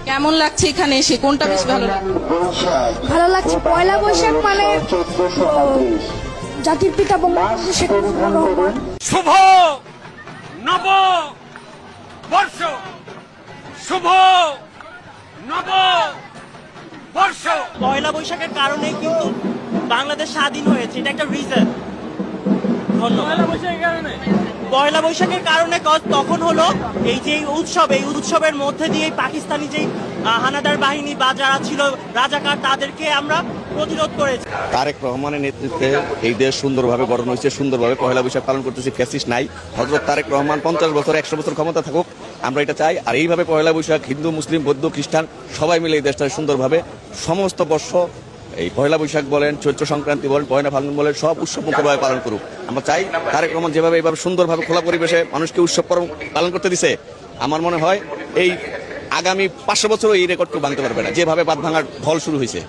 কেমন লাগছে এখানে এসে, কোনটা বেশি ভালো লাগে? ভালো লাগছে। পয়লা বৈশাখ মানে জাতির পিতা বঙ্গবন্ধু শেখ মুজিবুর রহমান। শুভ নব বর্ষ, শুভ নব বর্ষ। পয়লা বৈশাখের কারণে কিন্তু বাংলাদেশ স্বাধীন হয়েছে, এটা একটা রিজন। ধন্যবাদ। পয়লা বৈশাখের কারণে তখন হলো এই যে এই উৎসবের মধ্যে দিয়ে পাকিস্তানি যে হানাদার বাহিনী বা যারা ছিল রাজাকার, তাদেরকে আমরা প্রতিরোধ করেছি। তারেক রহমানের নেতৃত্বে এই দেশ সুন্দরভাবে গঠন হয়েছে, সুন্দরভাবে পয়লা বৈশাখ পালন করতেছি। ফ্যাসিস্ট নাই। হযরত তারেক রহমান 50 বছর 100 বছর ক্ষমতা থাকুক, আমরা এটা চাই। আর এইভাবে পয়লা বৈশাখ হিন্দু, মুসলিম, বৌদ্ধ, খ্রিস্টান সবাই মিলে এই দেশটা সুন্দরভাবে সমস্ত বর্ষ এই পয়লা বৈশাখ বলেন, চৈত্র সংক্রান্তি বলেন, পয়লা ফাল্গুন বলেন, সব উৎসব মুখরভাবে পালন করুক। আমরা চাই তারেক রহমান যেভাবে এইভাবে সুন্দরভাবে খোলা পরিবেশে মানুষকে উৎসব পালন করতে দিছে, আমার মনে হয় এই আগামী 500 বছরও এই রেকর্ডকে ভাঙতে পারবে না, যেভাবে বাঁধ ভাঙার ঢল শুরু হয়েছে।